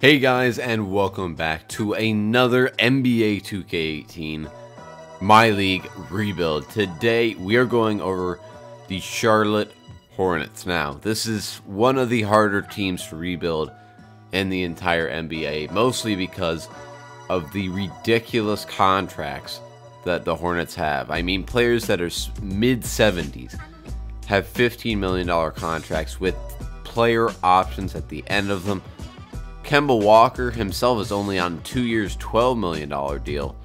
Hey guys, and welcome back to another NBA 2K18 My League rebuild. Today we are going over the Charlotte Hornets. Now, this is one of the harder teams to rebuild in the entire NBA, mostly because of the ridiculous contracts that the Hornets have. I mean, players that are mid-70s have $15 million contracts with player options at the end of them. Kemba Walker himself is only on 2 years, $12 million deal.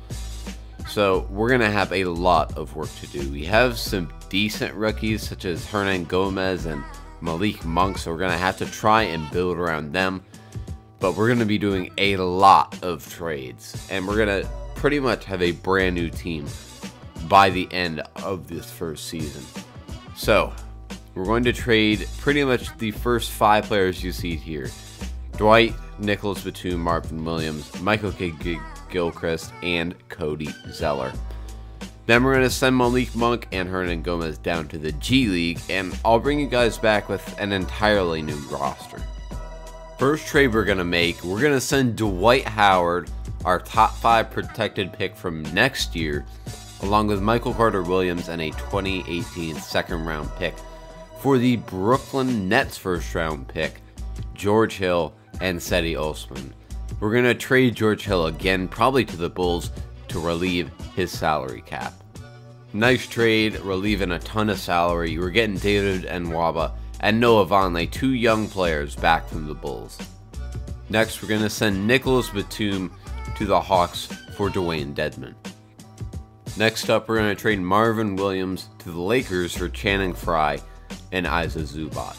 So we're going to have a lot of work to do. We have some decent rookies such as Hernan Gomez and Malik Monk, so we're going to have to try and build around them. But we're going to be doing a lot of trades, and we're going to pretty much have a brand new team by the end of this first season. So we're going to trade pretty much the first 5 players you see here: Dwight, Nicholas Batum, Marvin Williams, Michael Gilchrist, and Cody Zeller. Then we're going to send Malik Monk and Hernan Gomez down to the G League, and I'll bring you guys back with an entirely new roster. First trade we're going to make, we're going to send Dwight Howard, our top 5 protected pick from next year, along with Michael Carter-Williams and a 2018 second round pick for the Brooklyn Nets first round pick, George Hill and Cedi Osman. We're going to trade George Hill again, probably to the Bulls, to relieve his salary cap. Nice trade, relieving a ton of salary. We're getting David Nwaba and Noah Vonleh, 2 young players, back from the Bulls. Next, we're going to send Nicholas Batum to the Hawks for Dwayne Dedmon. Next up, we're going to trade Marvin Williams to the Lakers for Channing Frye and Isa Zubac.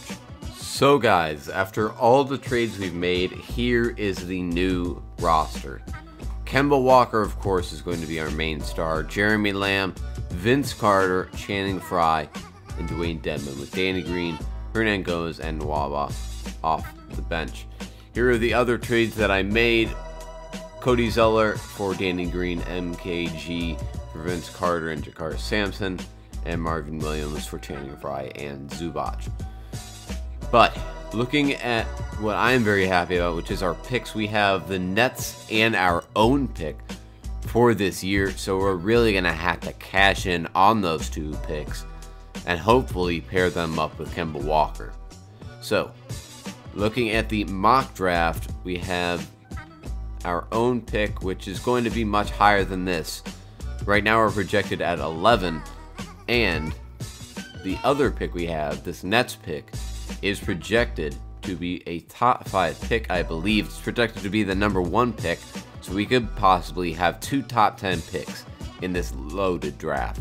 So guys, after all the trades we've made, here is the new roster. Kemba Walker, of course, is going to be our main star. Jeremy Lamb, Vince Carter, Channing Frye, and Dwayne Dedmon, with Danny Green, Hernan Gomez, and Nwaba off the bench. Here are the other trades that I made: Cody Zeller for Danny Green, MKG for Vince Carter and Jakar Sampson, and Marvin Williams for Channing Frye and Zubac. But looking at what I'm very happy about, which is our picks, we have the Nets and our own pick for this year. So we're really going to have to cash in on those 2 picks and hopefully pair them up with Kemba Walker. So looking at the mock draft, we have our own pick, which is going to be much higher than this. Right now we're projected at 11, and the other pick we have, this Nets pick, is projected to be a top 5 pick. I believe it's projected to be the number 1 pick, so we could possibly have 2 top 10 picks in this loaded draft.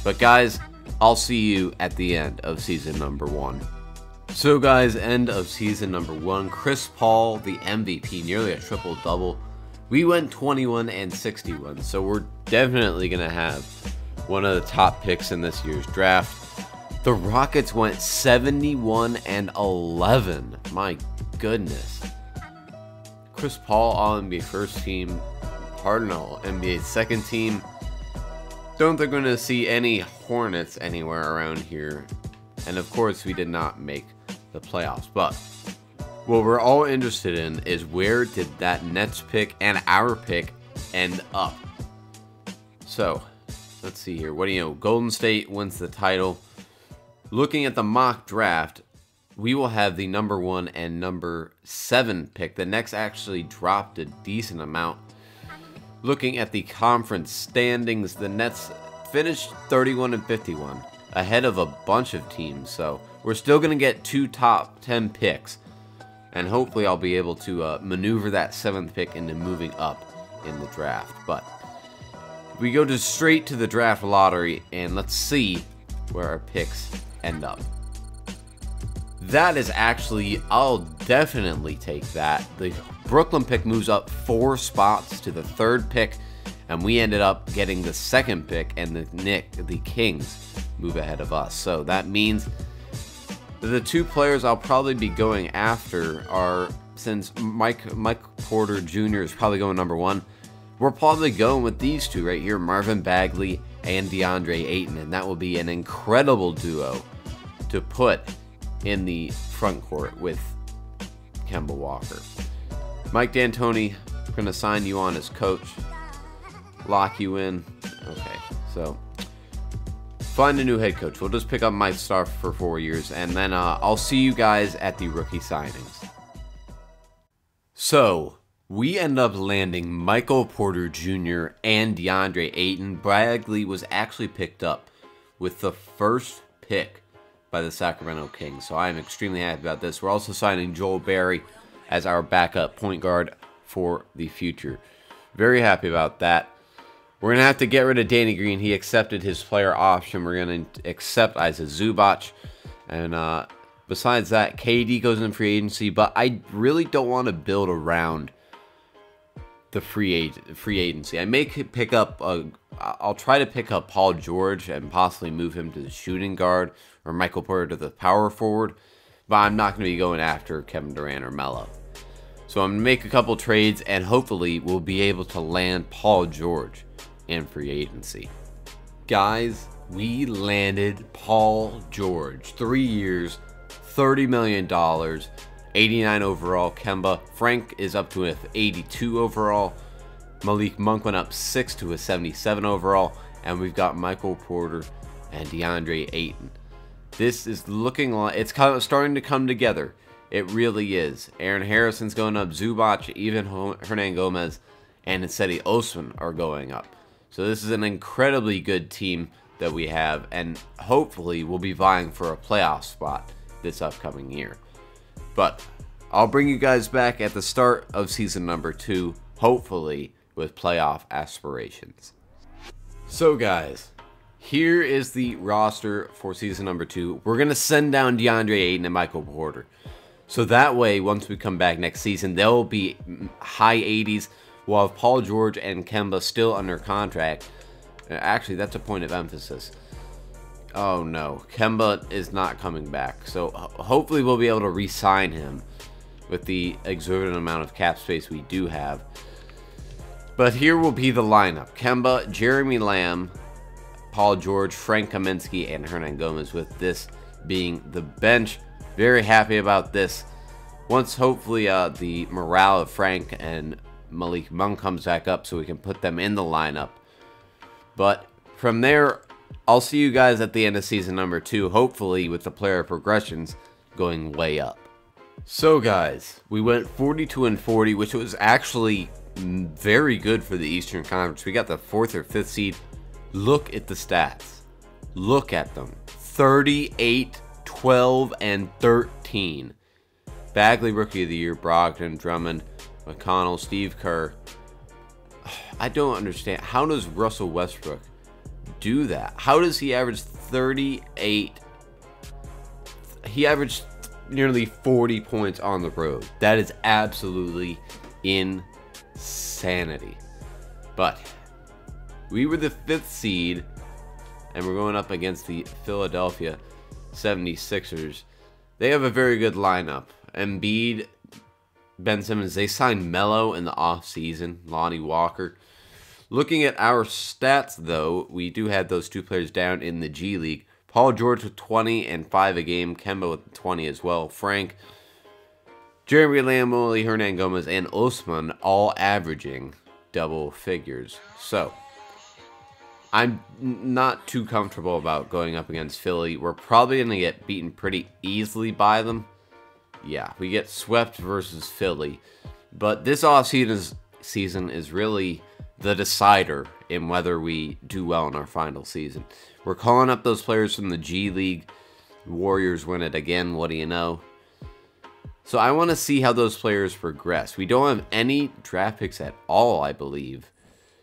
But guys, I'll see you at the end of season number 1. So guys, end of season number 1. Chris Paul, the MVP, nearly a triple-double. We went 21 and 61, so we're definitely going to have one of the top picks in this year's draft. The Rockets went 71 and 11. My goodness. Chris Paul, All-NBA first team. Harden, All-NBA second team. Don't think we're going to see any Hornets anywhere around here. And of course, we did not make the playoffs. But what we're all interested in is, where did that Nets pick and our pick end up? So, let's see here. What do you know? Golden State wins the title. Looking at the mock draft, we will have the number 1 and number 7 pick. The Nets actually dropped a decent amount. Looking at the conference standings, the Nets finished 31 and 51, ahead of a bunch of teams. So we're still going to get 2 top 10 picks, and hopefully I'll be able to maneuver that 7th pick into moving up in the draft. But we go straight to the draft lottery, and let's see where our picks end up. That is actually, I'll definitely take that. The Brooklyn pick moves up 4 spots to the 3rd pick, and we ended up getting the 2nd pick, and the Kings move ahead of us. So that means the 2 players I'll probably be going after are, since Mike Porter Jr. is probably going number 1, we're probably going with these 2 right here, Marvin Bagley and DeAndre Ayton, and that will be an incredible duo to put in the front court with Kemba Walker. Mike D'Antoni, we're going to sign you on as coach. Lock you in. Okay, so find a new head coach. We'll just pick up Mike Starr for 4 years, and then I'll see you guys at the rookie signings. So, we end up landing Michael Porter Jr. and DeAndre Ayton. Bradley was actually picked up with the first pick by the Sacramento Kings, so I am extremely happy about this. We're also signing Joel Berry as our backup point guard for the future. Very happy about that. We're going to have to get rid of Danny Green. He accepted his player option. We're going to accept Isaac Zubac. And besides that, KD goes in free agency. But I really don't want to build around the free agency. I may pick up, I'll try to pick up Paul George and possibly move him to the shooting guard, or Michael Porter to the power forward. But I'm not going to be going after Kevin Durant or Melo. So I'm going to make a couple trades, and hopefully we'll be able to land Paul George in free agency. Guys, we landed Paul George. 3 years, $30 million, 89 overall. Kemba Frank is up to an 82 overall. Malik Monk went up 6 to a 77 overall. And we've got Michael Porter and DeAndre Ayton. This is looking like it's kind of starting to come together. It really is. Aaron Harrison's going up. Zubac, even Hernan Gomez, and Cedi Osman are going up. So this is an incredibly good team that we have, and hopefully we'll be vying for a playoff spot this upcoming year. But I'll bring you guys back at the start of season number 2, hopefully with playoff aspirations. So guys, here is the roster for season number 2. We're going to send down DeAndre Ayton and Michael Porter. So that way, once we come back next season, they'll be high 80s. We'll have Paul George and Kemba still under contract. Actually, that's a point of emphasis. Oh no, Kemba is not coming back. So hopefully we'll be able to re-sign him with the exorbitant amount of cap space we do have. But here will be the lineup. Kemba, Jeremy Lamb, Paul George, Frank Kaminsky, and Hernan Gomez, with this being the bench. Very happy about this. Once hopefully the morale of Frank and Malik Monk comes back up so we can put them in the lineup. But from there, I'll see you guys at the end of season number 2, hopefully with the player progressions going way up. So guys, we went 42-40, which was actually very good for the Eastern Conference. We got the 4th or 5th seed. Look at the stats. Look at them. 38, 12, and 13. Bagley Rookie of the Year, Brogdon, Drummond, McConnell, Steve Kerr. I don't understand. How does Russell Westbrook do that? How does he average 38? He averaged nearly 40 points on the road. That is absolutely insanity. But we were the 5th seed, and we're going up against the Philadelphia 76ers. They have a very good lineup. Embiid, Ben Simmons, they signed Melo in the offseason, Lonnie Walker. Looking at our stats, though, we do have those 2 players down in the G League. Paul George with 20 and 5 a game. Kemba with 20 as well. Frank, Jeremy Lamb, Hernan Gomez, and Osman all averaging double figures. So, I'm not too comfortable about going up against Philly. We're probably going to get beaten pretty easily by them. Yeah, we get swept versus Philly. But this offseason is really the decider in whether we do well in our final season. We're calling up those players from the G League. Warriors win it again, what do you know? So I want to see how those players progress. We don't have any draft picks at all, I believe.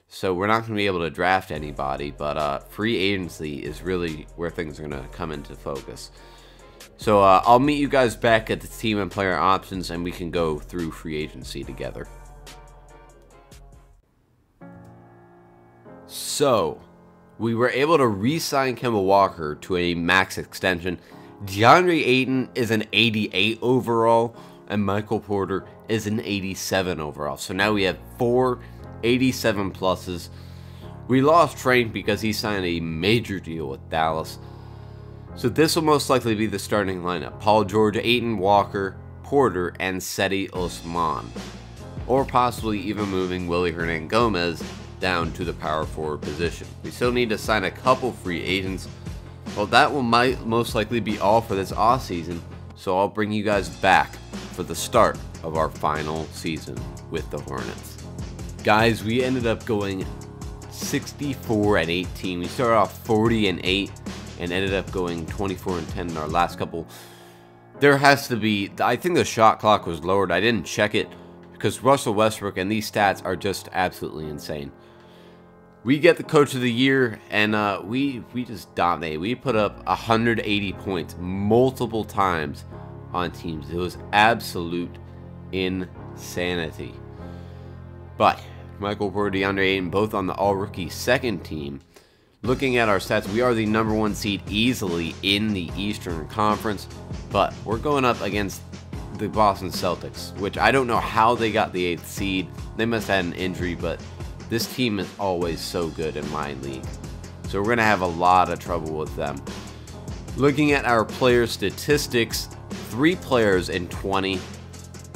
So we're not going to be able to draft anybody, but free agency is really where things are going to come into focus. So I'll meet you guys back at the team and player options, and we can go through free agency together. So, we were able to re-sign Kemba Walker to a max extension. DeAndre Ayton is an 88 overall, and Michael Porter is an 87 overall. So now we have 4 87 pluses. We lost Frank because he signed a major deal with Dallas. So this will most likely be the starting lineup. Paul George, Ayton, Walker, Porter, and Cedi Osman. or possibly even moving Willie Hernangomez down to the power forward position. We still need to sign a couple free agents. Well, that might most likely be all for this offseason, so I'll bring you guys back for the start of our final season with the Hornets. Guys, we ended up going 64-18. We started off 40-8 and ended up going 24-10 in our last couple. There has to be, I think the shot clock was lowered. I didn't check it because Russell Westbrook and these stats are just absolutely insane. We get the coach of the year, and we just dominate. We put up 180 points multiple times on teams. It was absolute insanity. But Michael Porter, DeAndre Ayton, both on the all-rookie second team. Looking at our stats, we are the #1 seed easily in the Eastern Conference, but we're going up against the Boston Celtics, which I don't know how they got the 8th seed. They must have had an injury, but this team is always so good in my league. So we're going to have a lot of trouble with them. Looking at our player statistics, 3 players in 20.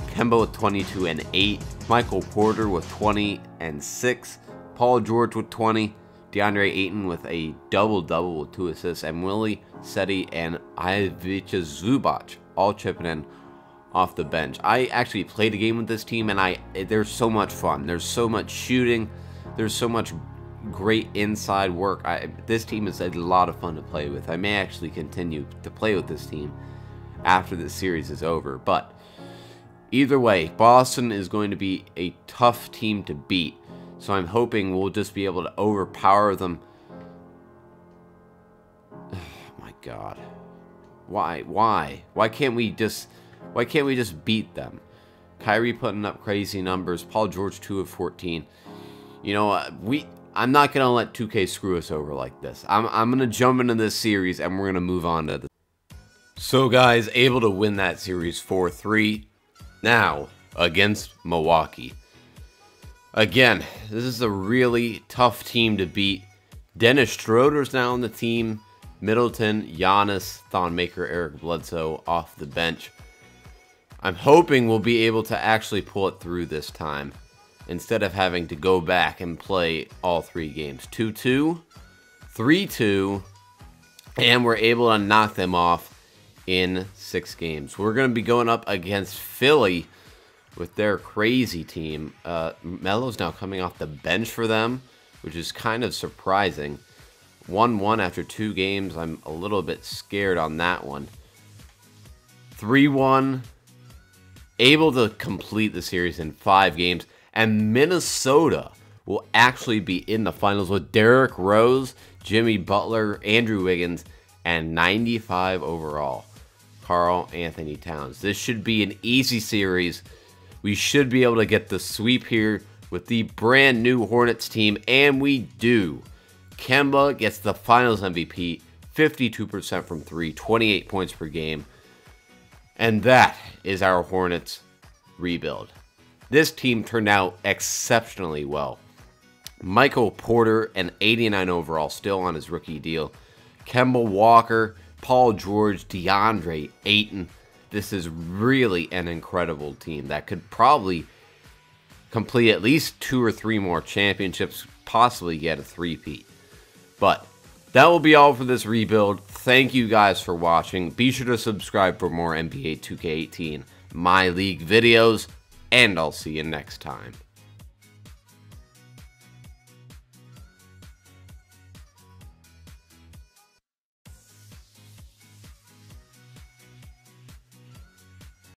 Kemba with 22 and 8. Michael Porter with 20 and 6. Paul George with 20. DeAndre Ayton with a double-double with 2 assists. And Willie, Seti, and Ivica Zubac all chipping in off the bench. I actually played a game with this team, and there's so much fun. There's so much shooting. There's so much great inside work. This team is a lot of fun to play with. I may actually continue to play with this team after this series is over. But either way, Boston is going to be a tough team to beat. So I'm hoping we'll just be able to overpower them. Oh my God. Why can't we just beat them? Kyrie putting up crazy numbers. Paul George 2 of 14. You know, I'm not gonna let 2K screw us over like this. I'm gonna jump into this series and we're gonna move on to the. So guys, able to win that series 4-3. Now against Milwaukee. Again, this is a really tough team to beat. Dennis Schroeder's now on the team. Middleton, Giannis, Thon Maker, Eric Bledsoe off the bench. I'm hoping we'll be able to actually pull it through this time, instead of having to go back and play all 3 games. 2-2, 3-2, and we're able to knock them off in 6 games. We're going to be going up against Philly with their crazy team. Melo's now coming off the bench for them, which is kind of surprising. 1-1 after 2 games. I'm a little bit scared on that one. 3-1. Able to complete the series in 5 games. And Minnesota will actually be in the finals with Derrick Rose, Jimmy Butler, Andrew Wiggins, and 95 overall, Karl Anthony Towns. This should be an easy series. We should be able to get the sweep here with the brand new Hornets team, and we do. Kemba gets the finals MVP, 52% from 3, 28 points per game. And that is our Hornets rebuild. This team turned out exceptionally well. Michael Porter, an 89 overall, still on his rookie deal. Kemba Walker, Paul George, DeAndre Ayton. This is really an incredible team that could probably complete at least 2 or 3 more championships, possibly get a 3-peat. But that will be all for this rebuild. Thank you guys for watching. Be sure to subscribe for more NBA 2K18 My League videos, and I'll see you next time.